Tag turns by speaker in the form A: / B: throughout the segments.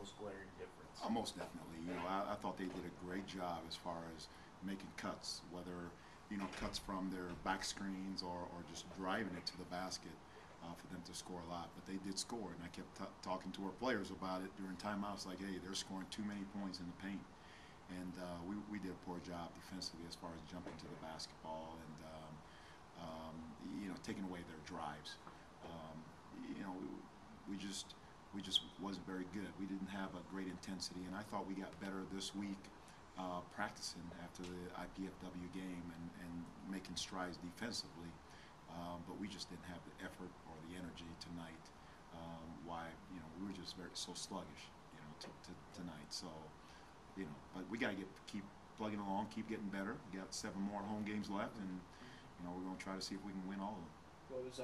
A: most glaring difference?
B: Most definitely. You know, I thought they did a great job as far as making cuts, whether, you know, cuts from their back screens or just driving it to the basket for them to score a lot. But they did score, and I kept talking to our players about it during timeouts, like, hey, they're scoring too many points in the paint. And we did a poor job defensively as far as jumping to the basketball and, you know, taking away their drives. You know, we just wasn't very good. We didn't have a great intensity, and I thought we got better this week practicing after the IPFW game and making strides defensively. But we just didn't have the effort or the energy tonight. Why, you know, we were just so sluggish, you know, tonight. So, you know, but we got to keep plugging along, keep getting better. We got 7 more home games left, and you know, we're going to try to see if we can win all of them.
C: What was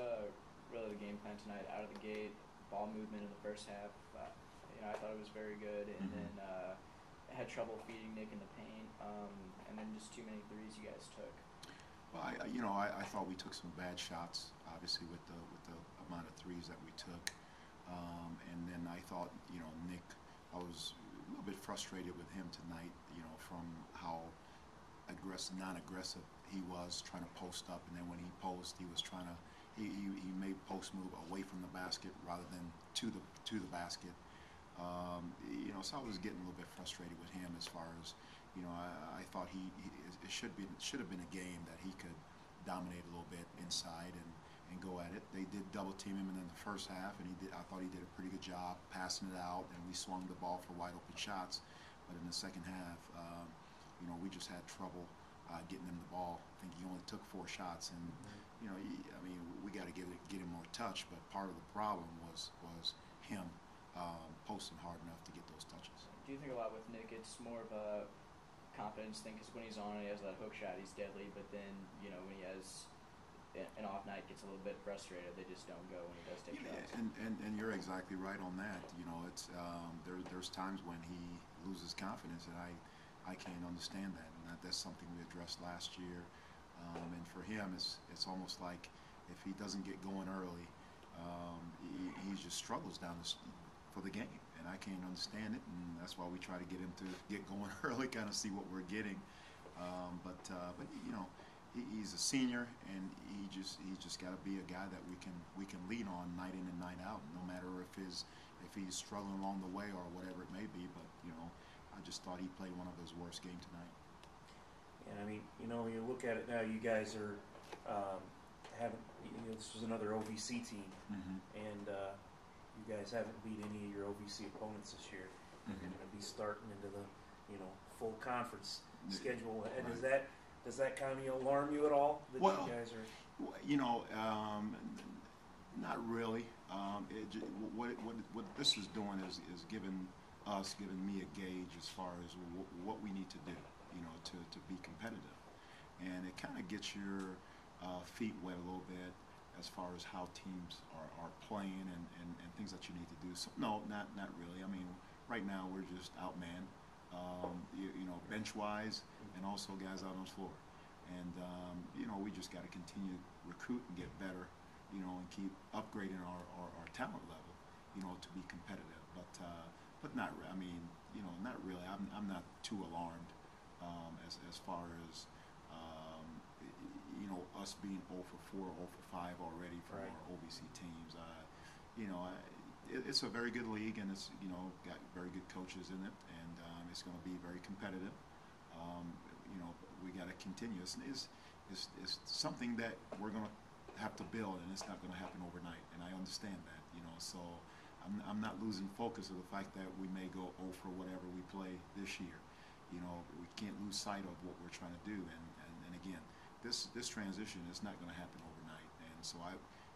C: really the game plan tonight? Out of the gate, ball movement in the first half. You know, I thought it was very good, and then had trouble feeding Nick in the paint, and then just too many threes you guys took.
B: Well, you know, I thought we took some bad shots, obviously with the amount of threes that we took, and then I thought, you know, Nick, I was a little bit frustrated with him tonight, you know, from how non-aggressive he was trying to post up, and then when he posted, he was trying to he made post move away from the basket rather than to the basket. You know, so I was getting a little bit frustrated with him as far as, you know, I thought it should have been a game that he could dominate a little bit inside and go at it. They did double team him in the first half, and I thought he did a pretty good job passing it out, and we swung the ball for wide open shots. But in the second half, you know, we just had trouble getting him the ball. I think he only took 4 shots, and you know, I mean, we got to get him more touch. But part of the problem was him posting hard enough to get those touches.
C: Do you think a lot with Nick, it's more of a confidence thing? Because when he's on, he has that hook shot, he's deadly. But then, you know, when he has an off night, gets a little bit frustrated. They just don't go when he does take shots.
B: And you're exactly right on that. You know, it's there's times when he loses confidence, and I can't understand that. And that's something we addressed last year. And for him, it's almost like if he doesn't get going early, he just struggles for the game, and I can't understand it. And that's why we try to get him to get going early, kind of see what we're getting. But you know, he's a senior, and he's just got to be a guy that we can lean on night in and night out, no matter if he's struggling along the way or whatever it may be. But you know, I just thought he played one of his worst games tonight.
A: And I mean, you know, you look at it now. You guys are haven't. You know, this was another OVC team, and you guys haven't beat any of your OVC opponents this year. You're going to be starting into the, you know, full conference schedule. And
B: right.
A: Does that kind of alarm you at all? That
B: well,
A: you guys are.
B: You know, not really. What this is doing is giving me a gauge as far as what we need to do, you know, to be competitive, and it kind of gets your feet wet a little bit as far as how teams are playing and things that you need to do. So, no, not really. I mean, right now we're just outmanned, you know, bench-wise, and also guys out on the floor. And, you know, we just got to continue to recruit and get better, you know, and keep upgrading our talent level, you know, to be competitive. But not really. I mean, you know, not really. I'm not too alarmed as far as, you know, us being 0 for 4, 0 for 5 already from
A: right.
B: our OVC teams. You know, it's a very good league, and it's, you know, got very good coaches in it, and it's going to be very competitive. You know, we got to continue. It's something that we're going to have to build, and it's not going to happen overnight, and I understand that, you know. So I'm not losing focus of the fact that we may go 0 for whatever we play this year. You know, we can't lose sight of what we're trying to do, and again, this transition is not going to happen overnight, and so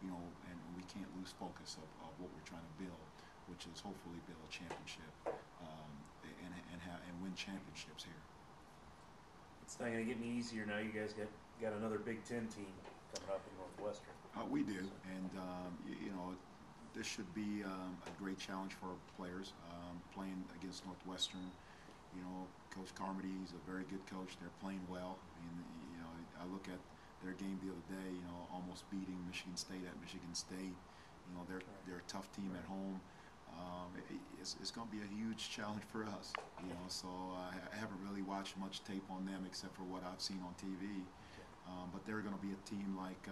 B: you know, and we can't lose focus of what we're trying to build, which is hopefully build a championship and win championships here.
A: It's not going to get any easier now. You guys got another Big Ten team coming up in Northwestern.
B: We do, and you know, this should be a great challenge for our players playing against Northwestern. You know, Coach Carmody is a very good coach. They're playing well. I mean, you know, I look at their game the other day. You know, almost beating Michigan State at Michigan State. You know, they're a tough team at home. it's going to be a huge challenge for us, you know. So I haven't really watched much tape on them except for what I've seen on TV. But they're going to be a team like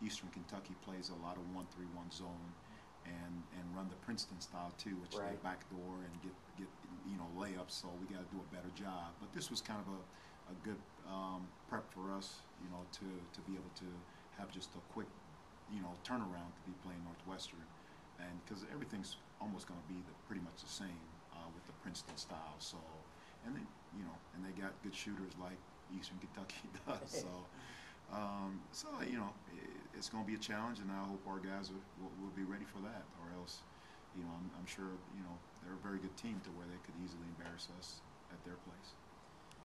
B: Eastern Kentucky plays a lot of 1-3-1 zone, and run the Princeton style too, which they backdoor and get you know, layups. So we got to do a better job. But this was kind of a good prep for us, you know, to be able to have just a quick, you know, turnaround to be playing Northwestern. And because everything's almost going to be pretty much the same with the Princeton style. So, and they, you know, and they got good shooters like Eastern Kentucky does. So you know, it's going to be a challenge, and I hope our guys will be ready for that. Or else, you know, I'm sure, you know, they're a very good team to where they could easily embarrass us at their place.